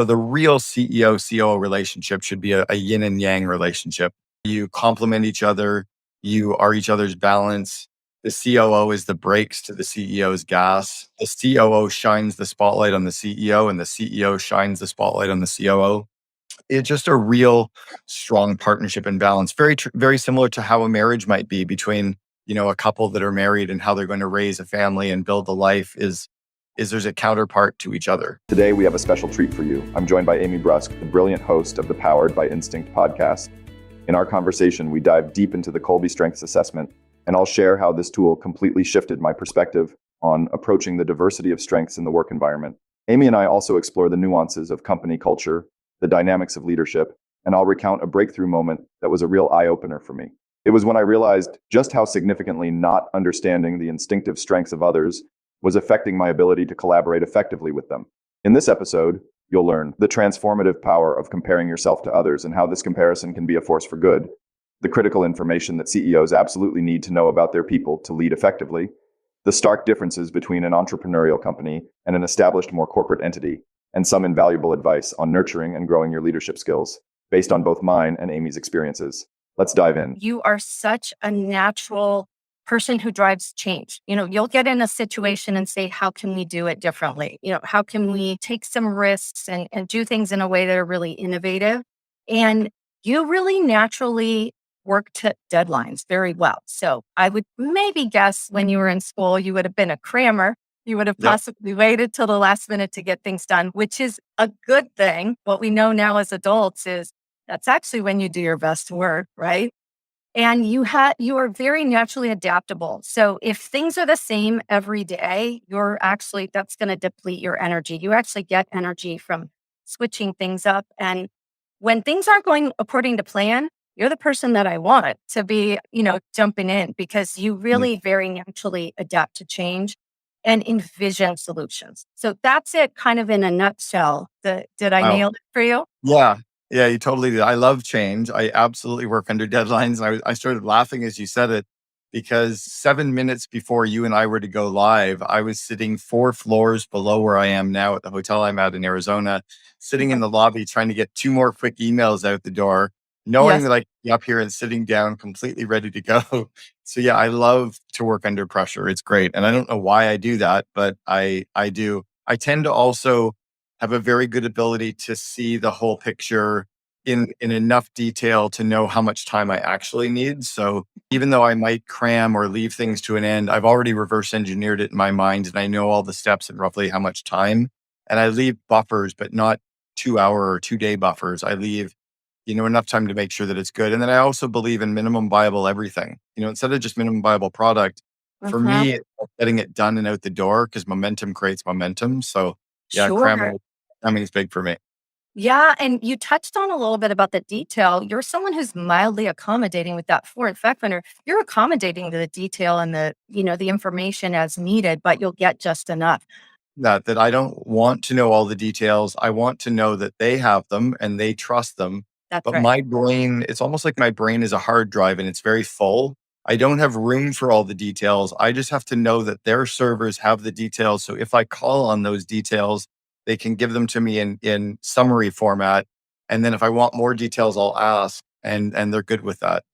So the real CEO COO relationship should be a yin and yang relationship. You complement each other, you are each other's balance. The COO is the brakes to the CEO's gas. The COO shines the spotlight on the CEO, and the CEO shines the spotlight on the COO. It's just a real strong partnership and balance. Very similar to how a marriage might be between a couple that are married and how they're going to raise a family and build a life is there's a counterpart to each other. Today, we have a special treat for you. I'm joined by Amy Bruske, the brilliant host of the Powered by Instinct podcast. In our conversation, we dive deep into the Colby Strengths Assessment, and I'll share how this tool completely shifted my perspective on approaching the diversity of strengths in the work environment. Amy and I also explore the nuances of company culture, the dynamics of leadership, and I'll recount a breakthrough moment that was a real eye-opener for me. It was when I realized just how significantly not understanding the instinctive strengths of others was affecting my ability to collaborate effectively with them. In this episode, you'll learn the transformative power of comparing yourself to others and how this comparison can be a force for good, the critical information that CEOs absolutely need to know about their people to lead effectively, the stark differences between an entrepreneurial company and an established, more corporate entity, and some invaluable advice on nurturing and growing your leadership skills based on both mine and Amy's experiences. Let's dive in. You are such a natural person who drives change. You'll get in a situation and say, how can we do it differently? How can we take some risks and do things in a way that are really innovative? And you really naturally work to deadlines very well. So I would maybe guess when you were in school, you would have been a crammer. You would have possibly waited till the last minute to get things done, which is a good thing. What we know now as adults is that's actually when you do your best work, right? And you are very naturally adaptable. So if things are the same every day, that's going to deplete your energy. You actually get energy from switching things up. And when things aren't going according to plan, you're the person that I want to be, jumping in, because you really very naturally adapt to change and envision solutions. So that's it kind of in a nutshell. Did I nail it for you? Yeah, you totally did. I love change. I absolutely work under deadlines. And I started laughing as you said it, because 7 minutes before you and I were to go live, I was sitting 4 floors below where I am now at the hotel I'm at in Arizona, sitting in the lobby trying to get 2 more quick emails out the door, knowing that I could be up here and sitting down completely ready to go. So yeah, I love to work under pressure. It's great. And I don't know why I do that, but I do. I tend to also have a very good ability to see the whole picture in enough detail to know how much time I actually need. So even though I might cram or leave things to an end, I've already reverse engineered it in my mind and I know all the steps and roughly how much time. And I leave buffers, but not 2-hour or 2-day buffers. I leave, enough time to make sure that it's good. And then I also believe in minimum viable everything. Instead of just minimum viable product, for me, it's getting it done and out the door, because momentum creates momentum. So yeah, Sure. cramming is big for me. Yeah. And you touched on a little bit about the detail. You're someone who's mildly accommodating with that fourth fact finder. You're accommodating the detail and the information as needed, but you'll get just enough. That I don't want to know all the details. I want to know that they have them and they trust them. That's But right. my brain, it's almost like my brain is a hard drive and it's very full. I don't have room for all the details. I just have to know that their servers have the details. So if I call on those details, they can give them to me in summary format. And then if I want more details, I'll ask, and they're good with that.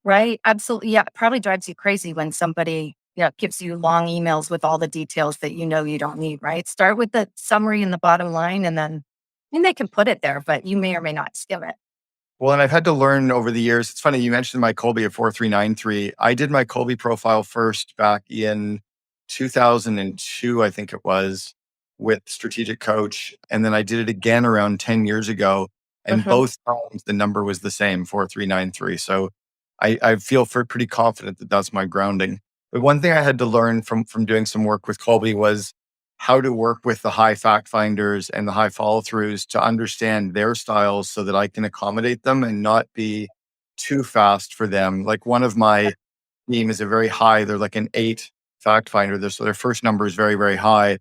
Right. Absolutely. Yeah. It probably drives you crazy when somebody gives you long emails with all the details that you don't need, right? Start with the summary and the bottom line, and then they can put it there, but you may or may not skim it. Well, and I've had to learn over the years. It's funny, you mentioned my Colby at 4393. I did my Colby profile first back in 2002, I think it was, with Strategic Coach. And then I did it again around 10 years ago. And both times the number was the same, 4393. So I feel pretty confident that that's my grounding. But one thing I had to learn from doing some work with Colby was how to work with the high fact finders and the high follow throughs to understand their styles so that I can accommodate them and not be too fast for them. Like one of my team is a very high, they're like an 8 fact finder. So their first number is very, very high.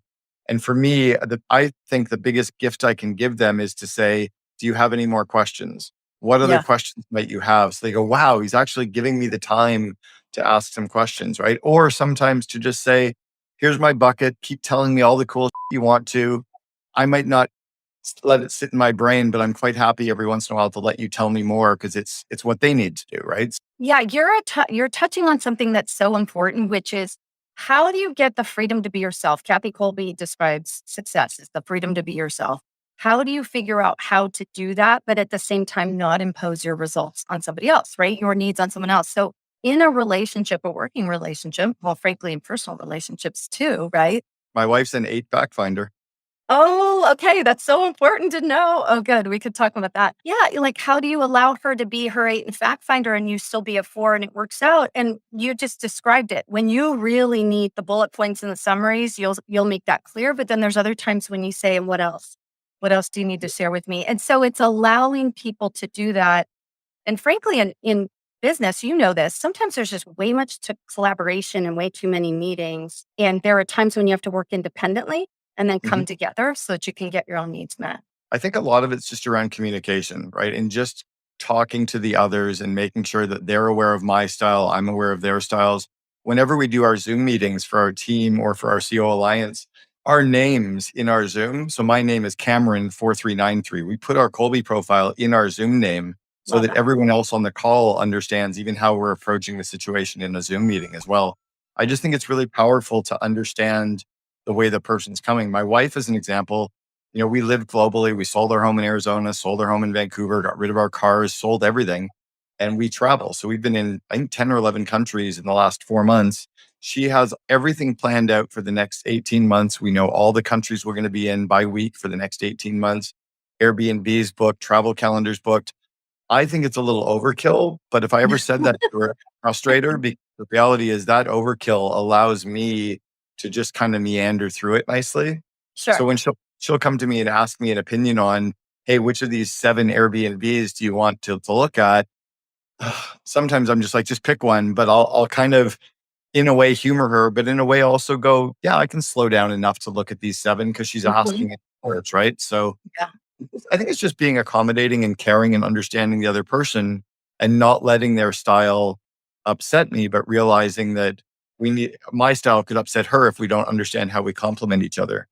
And for me, I think the biggest gift I can give them is to say, do you have any more questions? What other questions might you have? So they go, wow, he's actually giving me the time to ask some questions, right? Or sometimes to just say, here's my bucket. Keep telling me all the cool you want to. I might not let it sit in my brain, but I'm quite happy every once in a while to let you tell me more because it's what they need to do, right? Yeah, you're touching on something that's so important, which is how do you get the freedom to be yourself? Kathy Colby describes success as the freedom to be yourself. How do you figure out how to do that, but at the same time not impose your results on somebody else, right? Your needs on someone else. So in a relationship, a working relationship, well, frankly, in personal relationships too, right? My wife's an 8 back finder. Oh, okay. That's so important to know. Oh, good. We could talk about that. Yeah. Like, how do you allow her to be her 8 and fact finder and you still be a 4 and it works out? And you just described it. When you really need the bullet points and the summaries, you'll make that clear. But then there's other times when you say, and what else? What else do you need to share with me? And so it's allowing people to do that. And frankly, in business, you know this, sometimes there's just way much to collaboration and way too many meetings. And there are times when you have to work independently and then come Mhm. together so that you can get your own needs met. I think a lot of it's just around communication, right? And just talking to the others and making sure that they're aware of my style, I'm aware of their styles. Whenever we do our Zoom meetings for our team or for our COO Alliance, our names in our Zoom. So my name is Cameron4393. We put our Colby profile in our Zoom name so Love that that. everyone else on the call understands even how we're approaching the situation in a Zoom meeting as well. I just think it's really powerful to understand the way the person's coming. My wife, as an example, we lived globally. We sold our home in Arizona, sold our home in Vancouver, got rid of our cars, sold everything, and we travel. So we've been in, I think, 10 or 11 countries in the last 4 months. She has everything planned out for the next 18 months. We know all the countries we're going to be in by week for the next 18 months. Airbnb's booked, travel calendars booked. I think it's a little overkill, but if I ever said that to her, frustrator, because the reality is that overkill allows me to just kind of meander through it nicely. So Sure. when she'll come to me and ask me an opinion on, hey, which of these 7 Airbnbs do you want to look at? Sometimes I'm just like, just pick one, but I'll kind of in a way humor her, but in a way also go, yeah, I can slow down enough to look at these 7 because she's Mhm. asking it first, right? So Yeah. I think it's just being accommodating and caring and understanding the other person and not letting their style upset me, but realizing that my style could upset her if we don't understand how we complement each other.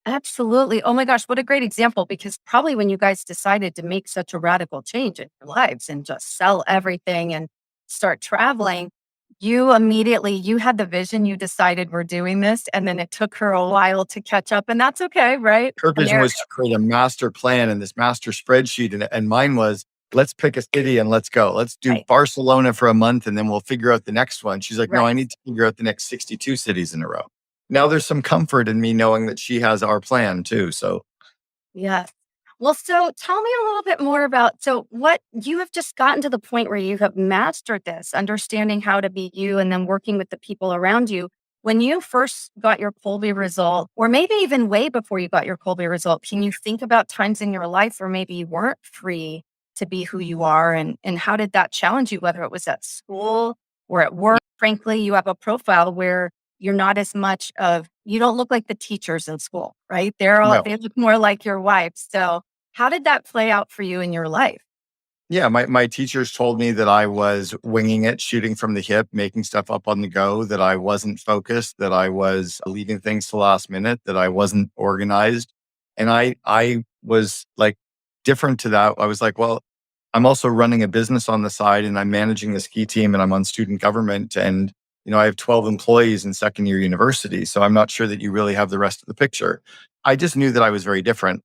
Absolutely. Oh my gosh, what a great example. Because probably when you guys decided to make such a radical change in your lives and just sell everything and start traveling, you had the vision, you decided we're doing this. And then it took her a while to catch up. And that's okay, right? Her And vision there, was to create a master plan and this master spreadsheet. And mine was, let's pick a city and let's go. Let's do right, Barcelona for a month and then we'll figure out the next one. She's like, no, I right. need to figure out the next 62 cities in a row. Now there's some comfort in me knowing that she has our plan too. So Yes. Well, so tell me a little bit more about what you have just gotten to the point where you have mastered this, understanding how to be you and then working with the people around you. When you first got your Colby result, or maybe even way before you got your Colby result, can you think about times in your life where maybe you weren't free to be who you are? And how did that challenge you, whether it was at school or at work? Frankly, you have a profile where you're not as much of you don't look like the teachers in school, right? no. They look more like your wife. So how did that play out for you in your life? Yeah, my teachers told me that I was winging it, shooting from the hip, making stuff up on the go, that I wasn't focused, that I was leaving things to last minute, that I wasn't organized. And I was like different to that. I was like, well, I'm also running a business on the side and I'm managing the ski team and I'm on student government and I have 12 employees in second year university. So I'm not sure that you really have the rest of the picture. I just knew that I was very different.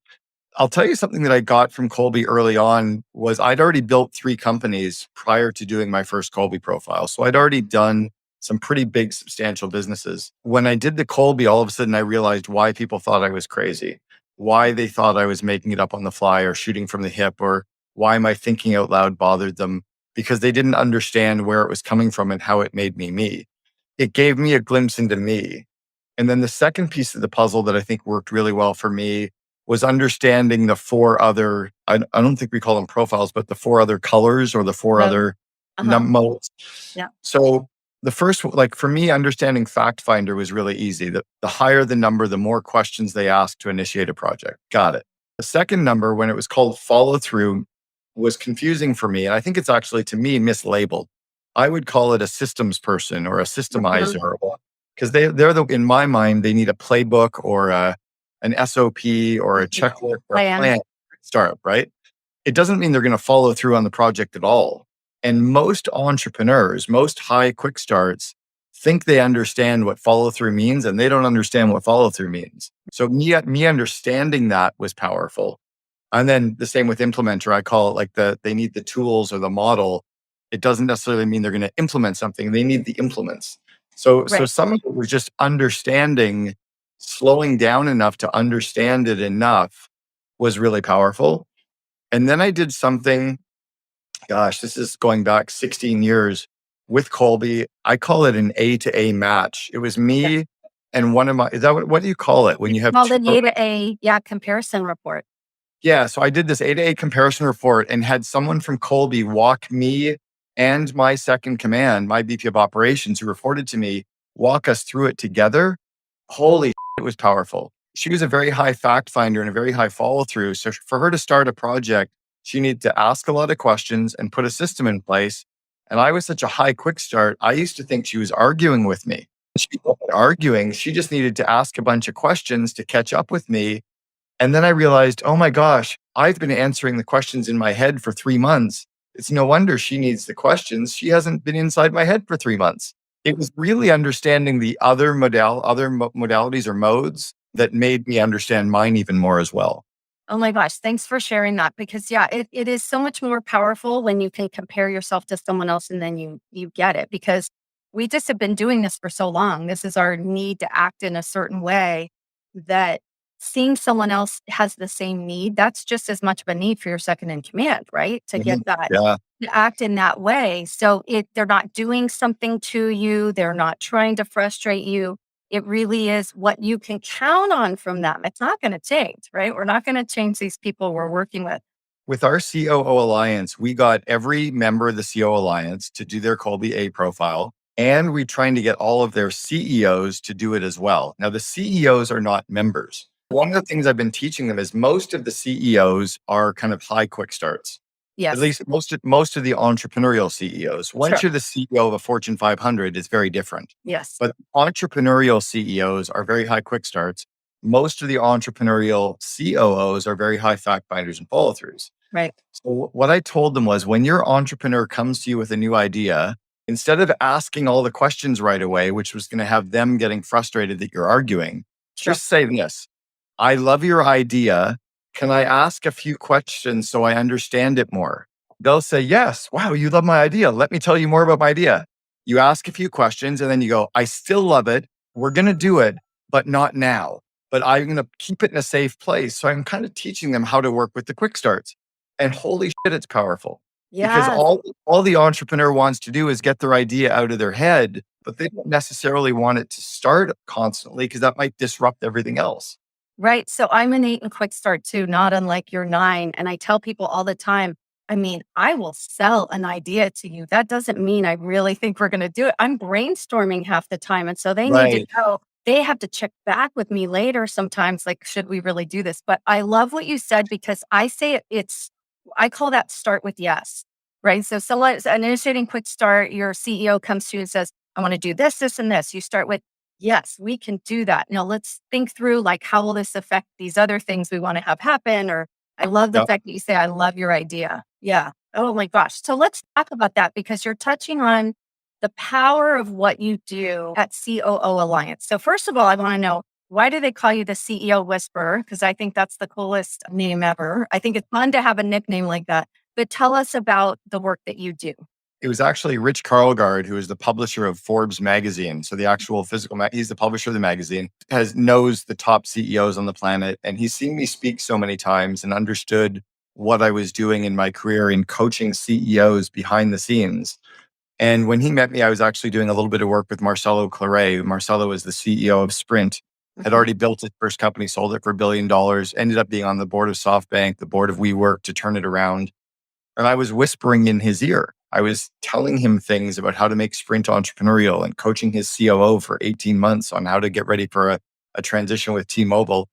I'll tell you something that I got from Colby early on was I'd already built 3 companies prior to doing my first Colby profile. So I'd already done some pretty big, substantial businesses. When I did the Colby, all of a sudden I realized why people thought I was crazy, why they thought I was making it up on the fly or shooting from the hip, or why my thinking out loud bothered them because they didn't understand where it was coming from and how it made me me. It gave me a glimpse into me. And then the second piece of the puzzle that I think worked really well for me was understanding the 4 other, I don't think we call them profiles, but the 4 other colors or the 4 No. other Uh-huh. modes. Yeah. So the first, like for me, understanding Fact Finder was really easy. The higher the number, the more questions they ask to initiate a project. Got it. The second number, when it was called follow through, was confusing for me. And I think it's actually, to me, mislabeled. I would call it a systems person or a Mhm. systemizer because they're in my mind, they need a playbook or an SOP or a checklist or a plan startup, right? It doesn't mean they're going to follow through on the project at all. And most entrepreneurs, most high quick starts think they understand what follow through means, and they don't understand what follow through means. So me understanding that was powerful. And then the same with implementer, I call it like they need the tools or the model. It doesn't necessarily mean they're going to implement something. They need the implements. So Right. some of it was just understanding, slowing down enough to understand it enough was really powerful. And then I did something, gosh, this is going back 16 years with Colby. I call it an A to A match. It was me and one of my, is that what do you call it when you have Well, two? the A to A, comparison report. Yeah. So I did this A to A comparison report and had someone from Colby walk me and my second command, my VP of operations who reported to me, walk us through it together. Holy shit, it was powerful. She was a very high fact finder and a very high follow through. So for her to start a project, she needed to ask a lot of questions and put a system in place. And I was such a high quick start. I used to think she was arguing with me. She wasn't arguing. She just needed to ask a bunch of questions to catch up with me. And then I realized, oh my gosh, I've been answering the questions in my head for 3 months. It's no wonder she needs the questions. She hasn't been inside my head for 3 months. It was really understanding the other modalities or modes that made me understand mine even more as well. Oh my gosh, thanks for sharing that because it is so much more powerful when you can compare yourself to someone else and then you get it because we just have been doing this for so long. This is our need to act in a certain way that seeing someone else has the same need, that's just as much of a need for your second in command, right? To Mhm. get that Yeah. to act in that way. So they're not doing something to you, they're not trying to frustrate you. It really is what you can count on from them. It's not going to change, right? We're not going to change these people we're working with. With our COO Alliance, we got every member of the COO Alliance to do their Colby A profile, and we're trying to get all of their CEOs to do it as well. Now, the CEOs are not members. One of the things I've been teaching them is most of the CEOs are kind of high quick starts. At Yes. least most of the entrepreneurial CEOs. Once Sure. you're the CEO of a Fortune 500, it's very different. Yes. But entrepreneurial CEOs are very high quick starts. Most of the entrepreneurial COOs are very high fact finders and follow throughs. Right. So what I told them was when your entrepreneur comes to you with a new idea, instead of asking all the questions right away, which was going to have them getting frustrated that you're arguing, Sure. just say this: I love your idea. Can I ask a few questions so I understand it more? They'll say, yes. Wow, you love my idea. Let me tell you more about my idea. You ask a few questions and then you go, I still love it. We're going to do it, but not now. But I'm going to keep it in a safe place. So I'm kind of teaching them how to work with the quick starts. And holy shit, it's powerful because Yes. all the entrepreneur wants to do is get their idea out of their head, but they don't necessarily want it to start constantly because that might disrupt everything else. Right. So I'm an 8 and quick start too, not unlike your 9. And I tell people all the time, I mean, I will sell an idea to you. That doesn't mean I really think we're going to do it. I'm brainstorming half the time. And so they need to Right. know they have to check back with me later sometimes, like, should we really do this? But I love what you said because I say I call that start with yes. Right. So someone's initiating quick start, your CEO comes to you and says, I want to do this, this, and this. You start with, yes, we can do that. Now let's think through like how will this affect these other things we want to have happen? Or I love the Yep. fact that you say, I love your idea. Yeah. Oh my gosh. So let's talk about that because you're touching on the power of what you do at COO Alliance. So first of all, I want to know why do they call you the CEO Whisperer? Because I think that's the coolest name ever. I think it's fun to have a nickname like that. But tell us about the work that you do. It was actually Rich Karlgaard, who is the publisher of Forbes magazine. So the actual physical, he's the publisher of the magazine, knows the top CEOs on the planet. And he's seen me speak so many times and understood what I was doing in my career in coaching CEOs behind the scenes. And when he met me, I was actually doing a little bit of work with Marcelo Claret. Marcelo is the CEO of Sprint, had already built his first company, sold it for $1 billion, ended up being on the board of SoftBank, the board of WeWork to turn it around. And I was whispering in his ear. I was telling him things about how to make Sprint entrepreneurial and coaching his COO for 18 months on how to get ready for a transition with T-Mobile.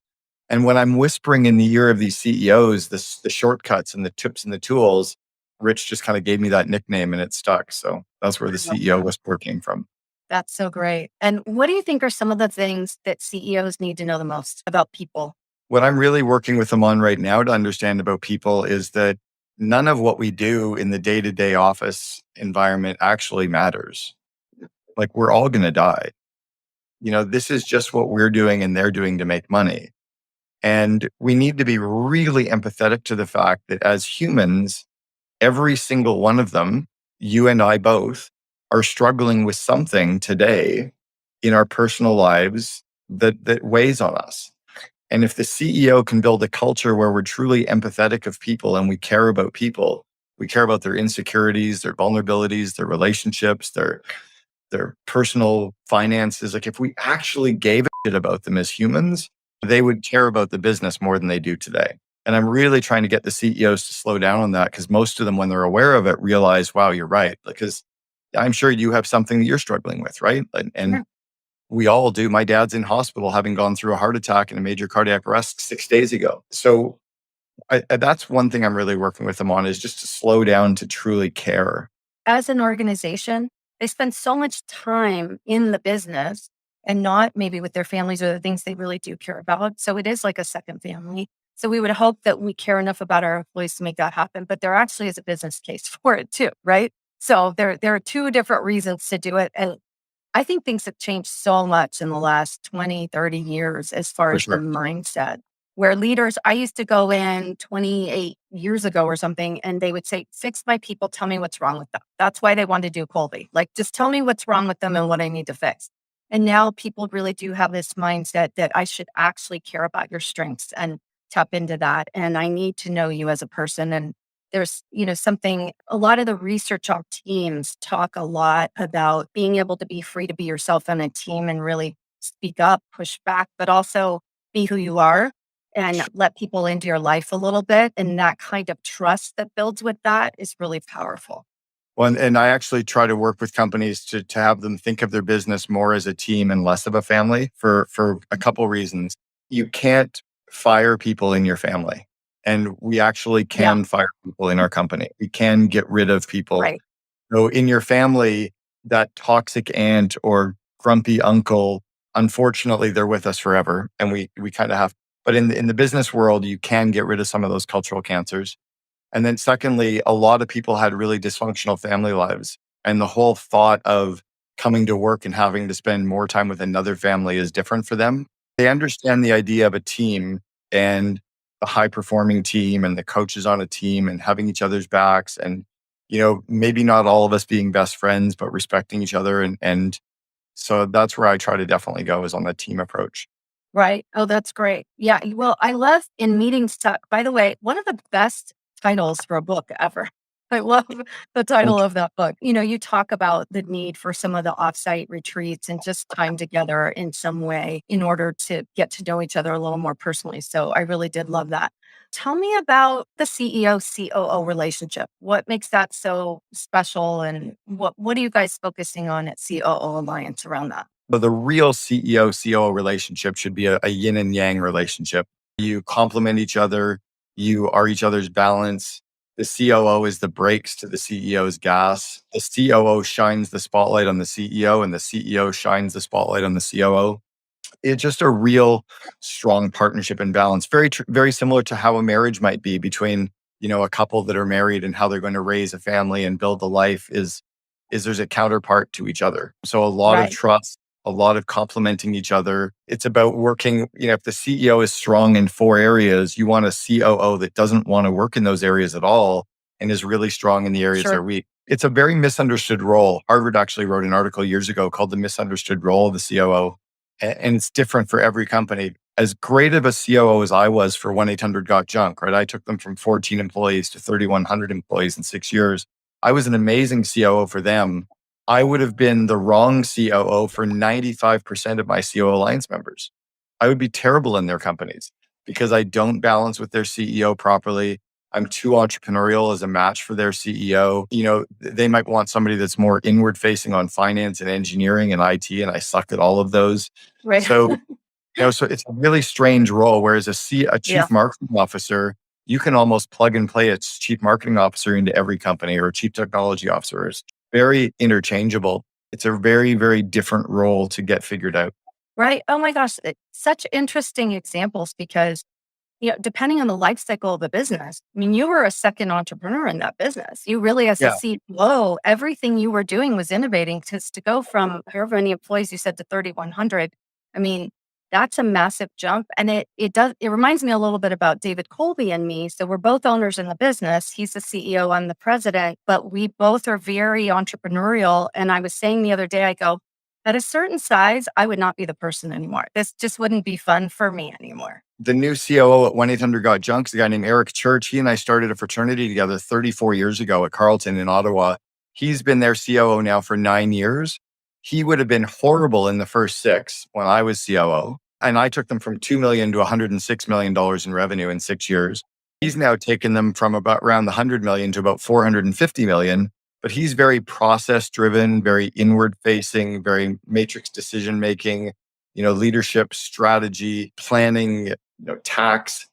And when I'm whispering in the ear of these CEOs, the shortcuts and the tips and the tools, Rich just kind of gave me that nickname and it stuck. So that's where the CEO whisper came from. That's so great. And what do you think are some of the things that CEOs need to know the most about people? What I'm really working with them on right now to understand about people is that none of what we do in the day-to-day office environment actually matters. Like we're all going to die. This is just what we're doing and they're doing to make money. And we need to be really empathetic to the fact that as humans, every single one of them, you and I both, are struggling with something today in our personal lives that weighs on us. And if the CEO can build a culture where we're truly empathetic of people and we care about people, we care about their insecurities, their vulnerabilities, their relationships, their personal finances. Like if we actually gave a shit about them as humans, they would care about the business more than they do today. And I'm really trying to get the CEOs to slow down on that because most of them, when they're aware of it, realize, wow, you're right. Because I'm sure you have something that you're struggling with, right? And we all do. My dad's in hospital having gone through a heart attack and a major cardiac arrest 6 days ago. So that's one thing I'm really working with them on is just to slow down to truly care. As an organization, they spend so much time in the business and not maybe with their families or the things they really do care about. So it is like a second family. So we would hope that we care enough about our employees to make that happen. But there actually is a business case for it too, right? So there are two different reasons to do it. And I think things have changed so much in the last 20, 30 years as far For as the sure. mindset. Where leaders, I used to go in 28 years ago or something, and they would say, fix my people, tell me what's wrong with them. That's why they wanted to do Colby. Like, just tell me what's wrong with them and what I need to fix. And now people really do have this mindset that I should actually care about your strengths and tap into that. And I need to know you as a person. And there's, something, a lot of the research on teams talk a lot about being able to be free to be yourself on a team and really speak up, push back, but also be who you are and let people into your life a little bit. And that kind of trust that builds with that is really powerful. Well, and I actually try to work with companies to have them think of their business more as a team and less of a family for a couple reasons. You can't fire people in your family. And we actually Yeah, can fire people in our company. We can get rid of people. right. So in your family, that toxic aunt or grumpy uncle, unfortunately, they're with us forever. And we kind of have, but in the business world, you can get rid of some of those cultural cancers. And then secondly, a lot of people had really dysfunctional family lives. And the whole thought of coming to work and having to spend more time with another family is different for them. They understand the idea of a team and the high performing team and the coaches on a team and having each other's backs and, maybe not all of us being best friends, but respecting each other. And so that's where I try to definitely go is on the team approach. Right. Oh, that's great. Yeah. Well, I love in meetings talk. By the way, one of the best titles for a book ever. I love the title of that book. You talk about the need for some of the offsite retreats and just time together in some way in order to get to know each other a little more personally. So I really did love that. Tell me about the CEO COO relationship. What makes that so special? And what are you guys focusing on at COO Alliance around that? But the real CEO COO relationship should be a yin and yang relationship. You complement each other, you are each other's balance. The COO is the brakes to the CEO's gas. The COO shines the spotlight on the CEO, and the CEO shines the spotlight on the COO. It's just a real strong partnership and balance. Very similar to how a marriage might be between a couple that are married and how they're going to raise a family and build a life is there's a counterpart to each other. So a lot of Right. trust, a lot of complementing each other. It's about working, if the CEO is strong in four areas, you want a COO that doesn't want to work in those areas at all and is really strong in the areas that Sure. are weak. It's a very misunderstood role. Harvard actually wrote an article years ago called The Misunderstood Role of the COO. And it's different for every company. As great of a COO as I was for 1-800 Got Junk, right? I took them from 14 employees to 3,100 employees in 6 years. I was an amazing COO for them. I would have been the wrong COO for 95% of my COO Alliance members. I would be terrible in their companies because I don't balance with their CEO properly. I'm too entrepreneurial as a match for their CEO. They might want somebody that's more inward facing on finance and engineering and IT, and I suck at all of those. Right. So, so it's a really strange role. Whereas a Yeah. chief marketing officer, you can almost plug and play a chief marketing officer into every company or a chief technology officer. It's very interchangeable. It's a very, very different role to get figured out. Right. Oh my gosh. Such interesting examples because depending on the life cycle of the business, I mean, you were a second entrepreneur in that business. You really, as a Yeah. COO, everything you were doing was innovating because to go from however many employees you said to 3,100, I mean, that's a massive jump. And it reminds me a little bit about David Colby and me. So we're both owners in the business. He's the CEO, I'm the president, but we both are very entrepreneurial. And I was saying the other day, I go, at a certain size, I would not be the person anymore. This just wouldn't be fun for me anymore. The new COO at 1-800-GOT-JUNK is a guy named Eric Church. He and I started a fraternity together 34 years ago at Carleton in Ottawa. He's been their COO now for 9 years. He would have been horrible in the first 6 when I was COO. And I took them from $2 million to $106 million in revenue in 6 years. He's now taken them from about around the 100 million to about 450 million. But he's very process driven, very inward facing, very matrix decision making, leadership, strategy, planning, tax,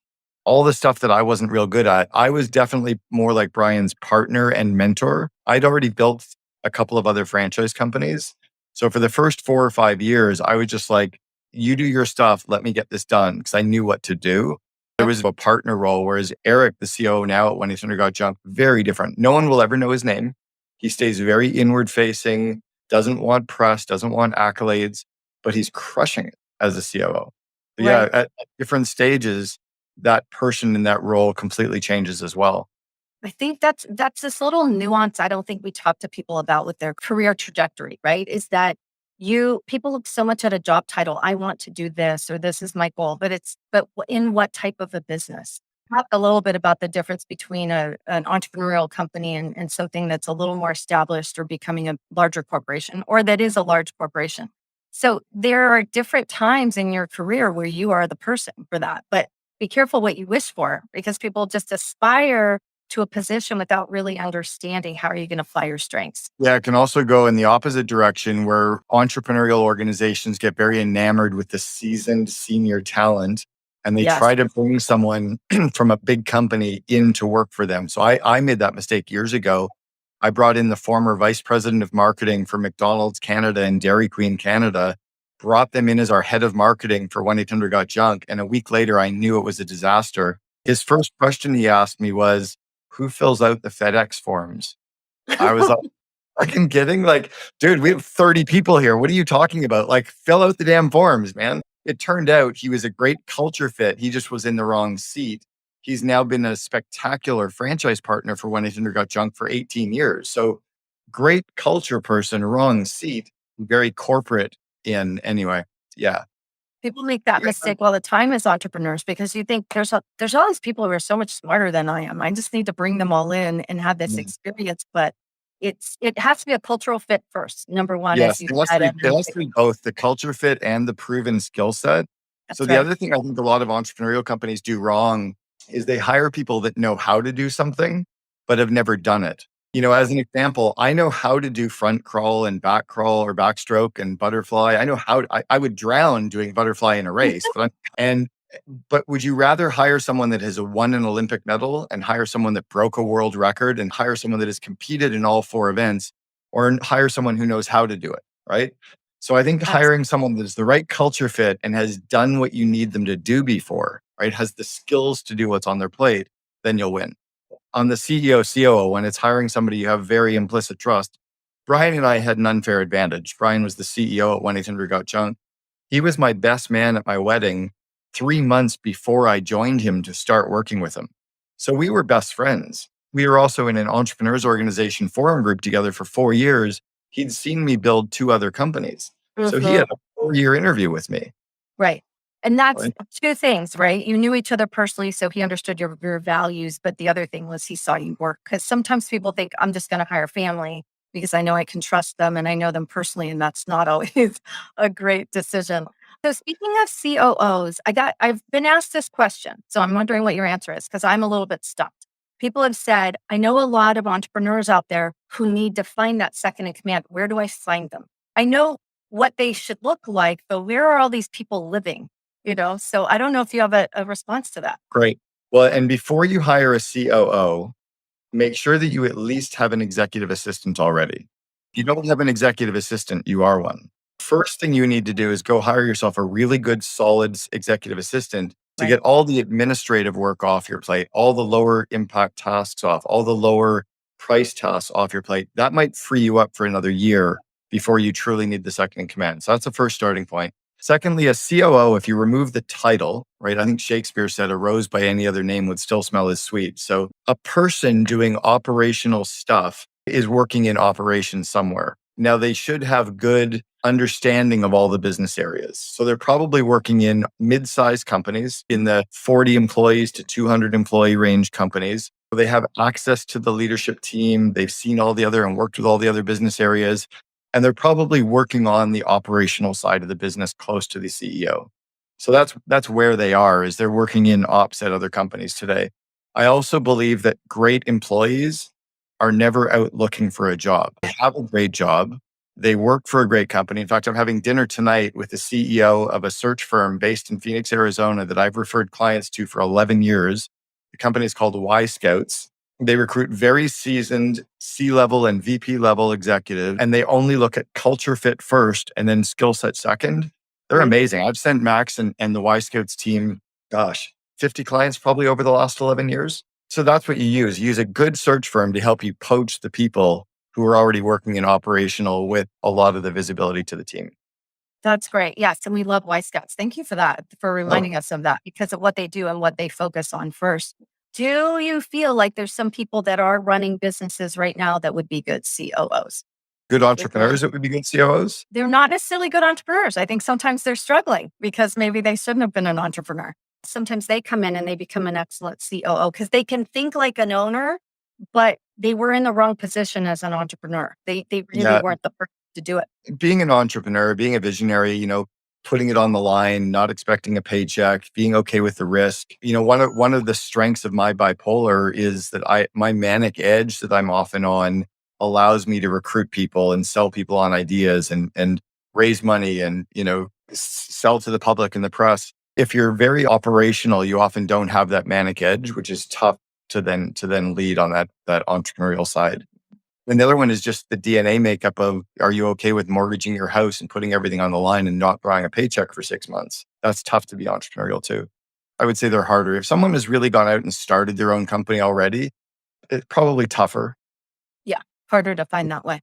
all the stuff that I wasn't real good at. I was definitely more like Brian's partner and mentor. I'd already built a couple of other franchise companies. So for the first 4 or 5 years, I was just like, you do your stuff, let me get this done, because I knew what to do. There was a partner role, whereas Eric, the COO now at 1-800-GOT-JUNK, very different. No one will ever know his name. He stays very inward facing, doesn't want press, doesn't want accolades, but he's crushing it as a COO. Yeah, Right. at different stages, that person in that role completely changes as well. I think that's this little nuance I don't think we talk to people about with their career trajectory, right? Is that people look so much at a job title. I want to do this or this is my goal, but in what type of a business? Talk a little bit about the difference between an entrepreneurial company and something that's a little more established or becoming a larger corporation or that is a large corporation. So there are different times in your career where you are the person for that, but be careful what you wish for because people just aspire to a position without really understanding how are you going to apply your strengths. Yeah, it can also go in the opposite direction where entrepreneurial organizations get very enamored with the seasoned senior talent and they Yes. try to bring someone from a big company in to work for them. So I made that mistake years ago. I brought in the former vice president of marketing for McDonald's Canada and Dairy Queen Canada, brought them in as our head of marketing for 1-800-GOT-JUNK. And a week later, I knew it was a disaster. His first question he asked me was, who fills out the FedEx forms? I was like, fucking kidding? Like, dude, we have 30 people here. What are you talking about? Like, fill out the damn forms, man. It turned out he was a great culture fit. He just was in the wrong seat. He's now been a spectacular franchise partner for 1-800-GOT-JUNK for 18 years. So great culture person, wrong seat, very corporate in anyway. Yeah. People make that mistake all the time as entrepreneurs because you think there's all these people who are so much smarter than I am. I just need to bring them all in and have this Mm. experience. But it has to be a cultural fit first. Number one, Yes, as you it has to said, be, and it has to be both the culture fit and the proven skill set. So that's the right. other thing I think a lot of entrepreneurial companies do wrong is they hire people that know how to do something, but have never done it. As an example, I know how to do front crawl and back crawl or backstroke and butterfly. I know how I would drown doing butterfly in a race, but would you rather hire someone that has won an Olympic medal and hire someone that broke a world record and hire someone that has competed in all 4 events or hire someone who knows how to do it, right? So I think Abs- hiring someone that's the right culture fit and has done what you need them to do before, right? Has the skills to do what's on their plate, then you'll win. On the CEO, COO, when it's hiring somebody you have very implicit trust, Brian and I had an unfair advantage. Brian was the CEO at 1-800-GOT-JUNK. He was my best man at my wedding 3 months before I joined him to start working with him. So we were best friends. We were also in an entrepreneurs organization forum group together for 4 years. He'd seen me build 2 other companies. So he had Mhm. a 4-year interview with me. Right. And that's Right? two things, right? You knew each other personally, so he understood your values. But the other thing was he saw you work. Because sometimes people think I'm just going to hire family because I know I can trust them and I know them personally, and that's not always a great decision. So speaking of COOs, I've been asked this question. So I'm wondering what your answer is because I'm a little bit stumped. People have said, I know a lot of entrepreneurs out there who need to find that second in command. Where do I find them? I know what they should look like, but where are all these people living? So I don't know if you have a response to that. Great. Well, and before you hire a COO, make sure that you at least have an executive assistant already. If you don't have an executive assistant, you are one. First thing you need to do is go hire yourself a really good, solid executive assistant to Right. get all the administrative work off your plate, all the lower impact tasks off, all the lower price tasks off your plate. That might free you up for another year before you truly need the second in command. So that's the first starting point. Secondly, a COO, if you remove the title, right? I think Shakespeare said a rose by any other name would still smell as sweet. So a person doing operational stuff is working in operations somewhere. Now they should have good understanding of all the business areas. So they're probably working in mid-sized companies in the 40 employees to 200 employee range companies. They have access to the leadership team. They've seen all the other and worked with all the other business areas. And they're probably working on the operational side of the business close to the CEO. So that's where they are, is they're working in ops at other companies today. I also believe that great employees are never out looking for a job. They have a great job. They work for a great company. In fact, I'm having dinner tonight with the CEO of a search firm based in Phoenix, Arizona that I've referred clients to for 11 years. The company is called Y Scouts. They recruit very seasoned C-level and VP level executives, and they only look at culture fit first and then skill set second. They're Right. amazing. I've sent Max and the Y Scouts team, gosh, 50 clients probably over the last 11 years. So that's what you use. You use a good search firm to help you poach the people who are already working in operational with a lot of the visibility to the team. That's great. Yes. And we love Y Scouts. Thank you for that, for Oh, reminding us of that because of what they do and what they focus on first. Do you feel like there's some people that are running businesses right now that would be good COOs? good Like they're entrepreneurs that would be good COOs? they're not necessarily good entrepreneurs. I think sometimes they're struggling because maybe they shouldn't have been an entrepreneur. Sometimes they come in and they become an excellent COO because they can think like an owner, but they were in the wrong position as an entrepreneur. They really Yeah, weren't the person to do it. being an entrepreneur, being a visionary, putting it on the line, not expecting a paycheck, being okay with the risk. One of the strengths of my bipolar is that my manic edge that I'm often on allows me to recruit people and sell people on ideas and raise money and, sell to the public and the press. If you're very operational, you often don't have that manic edge, which is tough to then lead on that entrepreneurial side. And the other one is just the DNA makeup of, are you okay with mortgaging your house and putting everything on the line and not drawing a paycheck for 6 months? That's tough to be entrepreneurial too. I would say they're harder. If someone has really gone out and started their own company already, it's probably tougher. Yeah, harder to find that way.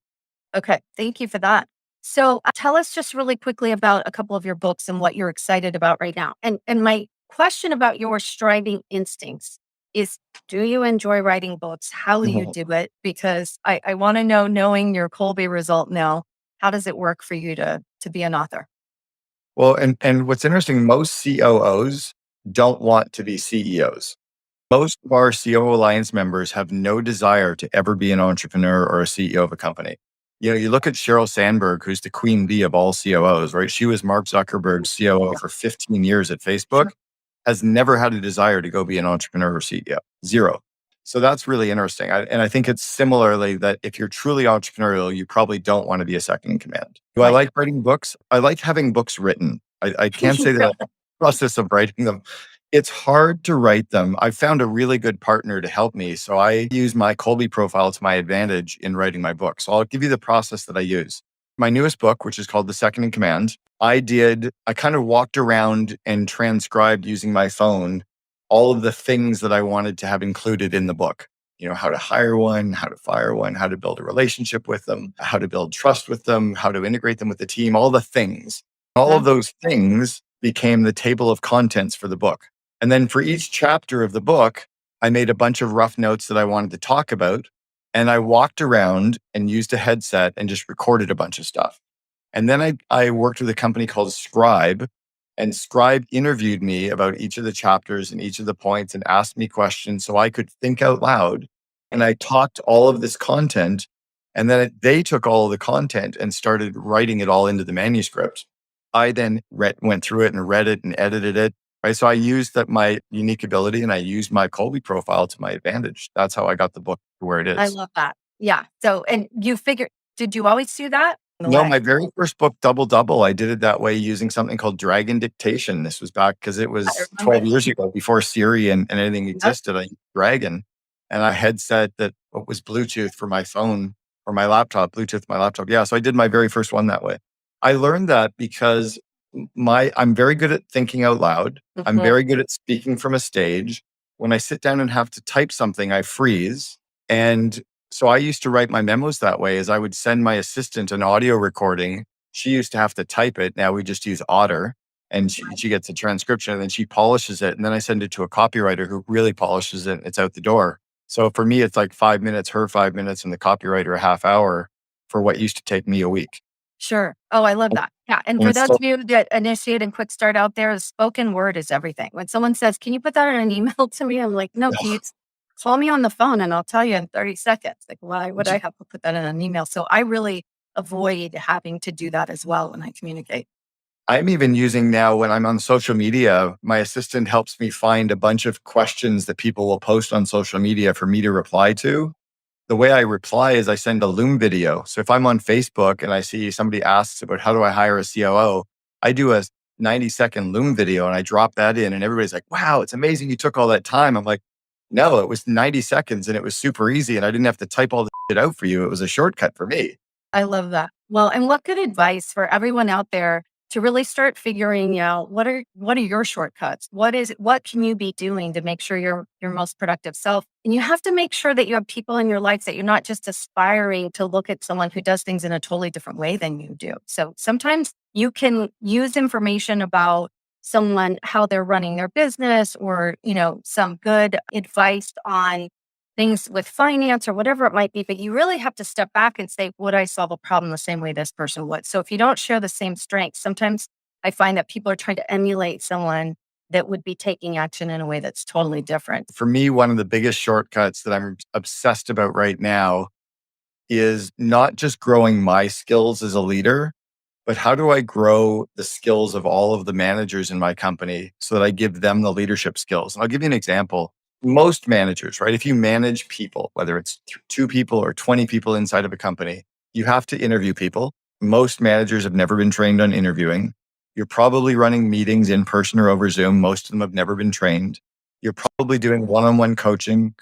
Okay, thank you for that. So, tell us just really quickly about a couple of your books and what you're excited about right now. And my question about your striving instincts is, do you enjoy writing books? How do you Mhm. do it? Because I want to know, knowing your Colby result now, how does it work for you to be an author? Well, and what's interesting, most COOs don't want to be CEOs. Most of our COO Alliance members have no desire to ever be an entrepreneur or a CEO of a company. You look at Sheryl Sandberg, who's the queen bee of all COOs, right? She was Mark Zuckerberg's COO Yeah, for 15 years at Facebook, sure. has never had a desire to go be an entrepreneur or CEO, zero. So that's really interesting. And I think it's similarly that if you're truly entrepreneurial, you probably don't want to be a second in command. Do I Right. like writing books? I like having books written. I can't say that I like the process of writing them. It's hard to write them. I found a really good partner to help me. So I use my Colby profile to my advantage in writing my book. So I'll give you the process that I use. My newest book, which is called The Second in Command, I kind of walked around and transcribed using my phone all of the things that I wanted to have included in the book. How to hire one, how to fire one, how to build a relationship with them, how to build trust with them, how to integrate them with the team, all the things. All of Mhm. those things became the table of contents for the book. And then for each chapter of the book, I made a bunch of rough notes that I wanted to talk about. And I walked around and used a headset and just recorded a bunch of stuff. And then I worked with a company called Scribe, and Scribe interviewed me about each of the chapters and each of the points and asked me questions so I could think out loud. And I talked all of this content. And then they took all of the content and started writing it all into the manuscript. I then went through it and read it and edited it. Right. So I used my unique ability and I used my Colby profile to my advantage. That's how I got the book to where it I is. love that. Yeah. So, and you figure, did you always do that? In the No, way. my very first book, Double Double, I did it that way using something called Dragon Dictation. This was back because it I was remember. 12 years ago before Siri and anything Yep. existed. I used Dragon and a headset that was Bluetooth for my phone or my laptop, Bluetooth my laptop. Yeah. So I did my very first one that way. I learned that because I'm very good at thinking out loud. I'm Mhm. very good at speaking from a stage. When I sit down and have to type something, I freeze. And so I used to write my memos that way as I would send my assistant an audio recording. She used to have to type it. Now we just use Otter and she gets a transcription and then she polishes it. And then I send it to a copywriter who really polishes it. It's out the door. So for me, it's like 5 minutes, her 5 minutes, and the copywriter a half hour for what used to take me a week. Sure. Oh, I love that. Yeah. And And for it's those of so you that initiate and quick start out there, spoken word is everything. When someone says, "Can you put that in an email to me?" I'm like, "No, can you call me on the phone and I'll tell you in 30 seconds." Like, why would I have to put that in an email? So I really avoid having to do that as well when I communicate. I'm even using now when I'm on social media, my assistant helps me find a bunch of questions that people will post on social media for me to reply to. The way I reply is I send a Loom video. So if I'm on Facebook and I see somebody asks about how do I hire a COO, I do a 90-second Loom video and I drop that in and everybody's like, wow, it's amazing you took all that time. I'm like, no, it was 90 seconds and it was super easy and I didn't have to type all the shit out for you. It was a shortcut for me. I love that. Well, and what good advice for everyone out there to really start figuring out what are your shortcuts? What can you be doing to make sure you're your most productive self? And you have to make sure that you have people in your life that you're not just aspiring to look at someone who does things in a totally different way than you do. So sometimes you can use information about someone, how they're running their business, or some good advice on things with finance or whatever it might be, but you really have to step back and say, would I solve a problem the same way this person would? So if you don't share the same strengths, sometimes I find that people are trying to emulate someone that would be taking action in a way that's totally different. For me, one of the biggest shortcuts that I'm obsessed about right now is not just growing my skills as a leader, but how do I grow the skills of all of the managers in my company so that I give them the leadership skills? And I'll give you an example. Most managers, right? If you manage people, whether it's two people or 20 people inside of a company, you have to interview people. Most managers have never been trained on interviewing. You're probably running meetings in person or over Zoom. Most of them have never been trained. You're probably doing one-on-one coaching,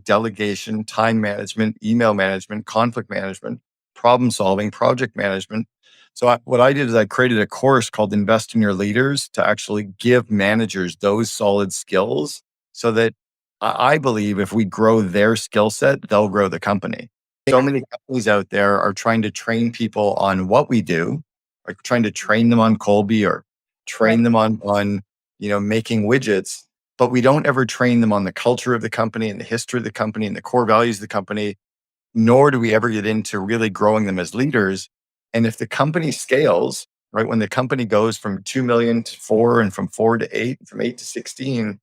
delegation, time management, email management, conflict management, problem solving, project management. So what I did is I created a course called Invest in Your Leaders to actually give managers those solid skills so that I believe if we grow their skill set, they'll grow the company. So many companies out there are trying to train people on what we do, like trying to train them on Colby or Right. train them on making widgets, but we don't ever train them on the culture of the company and the history of the company and the core values of the company, nor do we ever get into really growing them as leaders. And if the company scales, right, when the company goes from 2 million to 4 and from 4 to 8, from 8 to 16,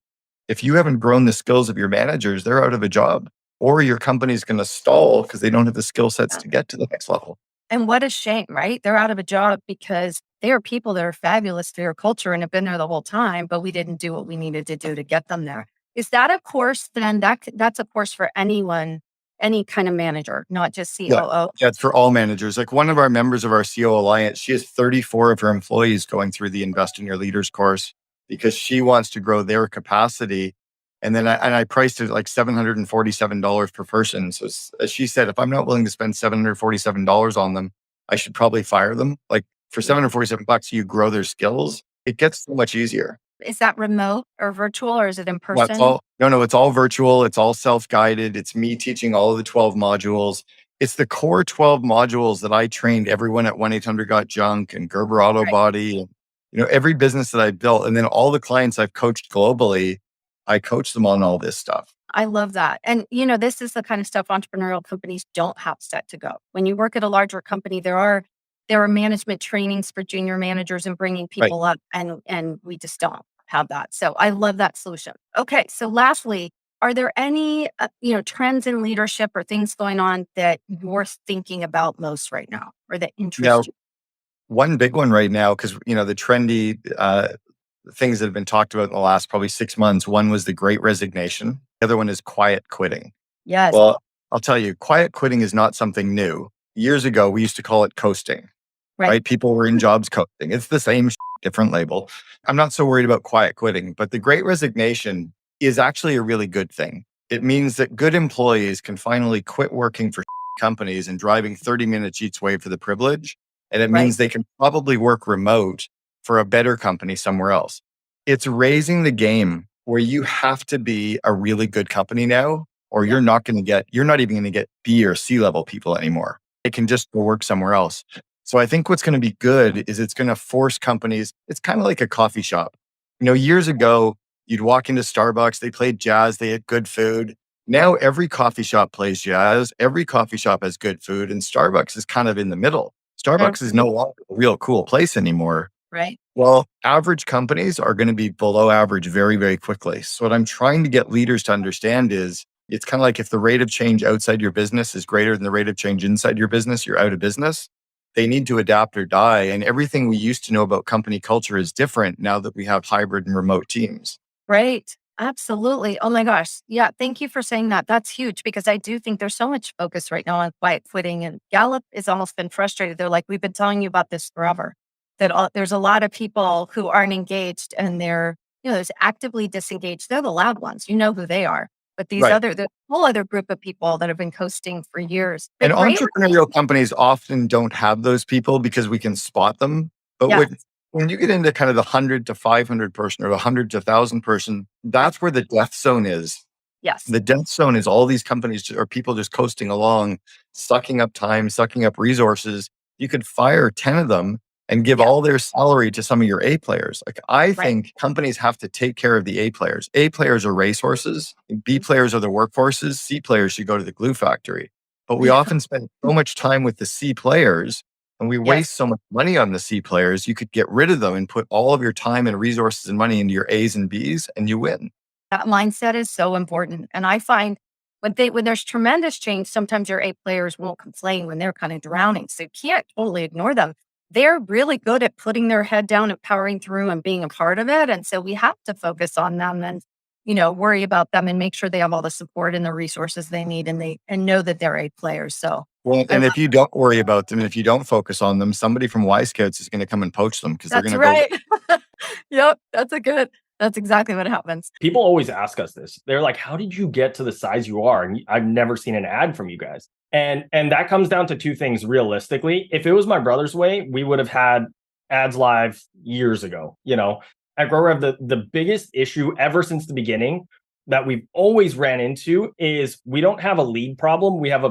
if you haven't grown the skills of your managers, they're out of a job or your company's going to stall because they don't have the skill sets to get to the next level. And what a shame, right? They're out of a job because they are people that are fabulous for your culture and have been there the whole time, but we didn't do what we needed to do to get them there. Is that a course then? That's a course for anyone, any kind of manager, not just Yeah. COO. Yeah, it's for all managers. Like one of our members of our COO Alliance, she has 34 of her employees going through the Invest in Your Leaders course because she wants to grow their capacity. And then I priced it like $747 per person. So as she said, if I'm not willing to spend $747 on them, I should probably fire them. Like for $747, you grow their skills. It gets so much easier. Is that remote or virtual or is it in Well, it's person? all no, it's all virtual. It's all self-guided. It's me teaching all of the 12 modules. It's the core 12 modules that I trained everyone at 1-800-GOT-JUNK and Gerber Auto Right. Body and every business that I built. And then all the clients I've coached globally, I coach them on all this stuff. I love that. And this is the kind of stuff entrepreneurial companies don't have set to go. When you work at a larger company, there are management trainings for junior managers and bringing Right. people up, and we just don't have that. So I love that solution. Okay, so lastly, are there any trends in leadership or things going on that you're thinking about most right now, or that Now, interest you? one big one right now, because the trendy things that have been talked about in the last probably 6 months, one was the great resignation. The other one is quiet quitting. Yes, Well, I'll tell you, quiet quitting is not something new. Years ago, we used to call it coasting, right. right? People were in jobs coasting. It's the same different label. I'm not so worried about quiet quitting, but the great resignation is actually a really good thing. It means that good employees can finally quit working for companies and driving 30 minutes each way for the privilege. And it Right. means they can probably work remote for a better company somewhere else. It's raising the game where you have to be a really good company now, or Yeah. you're not even going to get B or C level people anymore. It can just go work somewhere else. So I think what's going to be good is it's going to force companies. It's kind of like a coffee shop. Years ago, you'd walk into Starbucks, they played jazz, they had good food. Now every coffee shop plays jazz, every coffee shop has good food, and Starbucks is kind of in the middle. Starbucks is no longer a real cool place anymore. Right. Well, average companies are going to be below average very, very quickly. So, what I'm trying to get leaders to understand is it's kind of like if the rate of change outside your business is greater than the rate of change inside your business, you're out of business. They need to adapt or die. And everything we used to know about company culture is different now that we have hybrid and remote teams. Right. Absolutely. Oh my gosh. Yeah. Thank you for saying that. That's huge because I do think there's so much focus right now on quiet quitting. And Gallup has almost been frustrated. They're like, we've been telling you about this forever. There's a lot of people who aren't engaged and there's actively disengaged. They're the loud ones. You know who they are. But Right. there's a whole other group of people that have been coasting for years. And But great. entrepreneurial companies often don't have those people because we can spot them. But Yeah. when you get into kind of the 100 to 500 person or the 100 to 1,000 person, that's where the death zone is. Yes. The death zone is all these companies or people just coasting along, sucking up time, sucking up resources. You could fire 10 of them and give Yeah. all their salary to some of your A players. Like I Right. think companies have to take care of the A players. A players are racehorses, B players are the workforces, C players should go to the glue factory. But we often spend so much time with the C players and we Yes. waste so much money on the C players. You could get rid of them and put all of your time and resources and money into your A's and B's and you win. That mindset is so important. And I find when there's tremendous change, sometimes your A players won't complain when they're kind of drowning. So you can't totally ignore them. They're really good at putting their head down and powering through and being a part of it. And so we have to focus on them and, worry about them and make sure they have all the support and the resources they need and know that they're A players. So Well, I and love if you don't worry about them, and if you don't focus on them, somebody from Y Scouts is going to come and poach them because they're that's going to go. right. Yep. That's exactly what happens. People always ask us this. They're like, how did you get to the size you are? And I've never seen an ad from you guys. And that comes down to two things realistically. If it was my brother's way, we would have had ads live years ago. At Grow Rev, the biggest issue ever since the beginning that we've always ran into is we don't have a lead problem. We have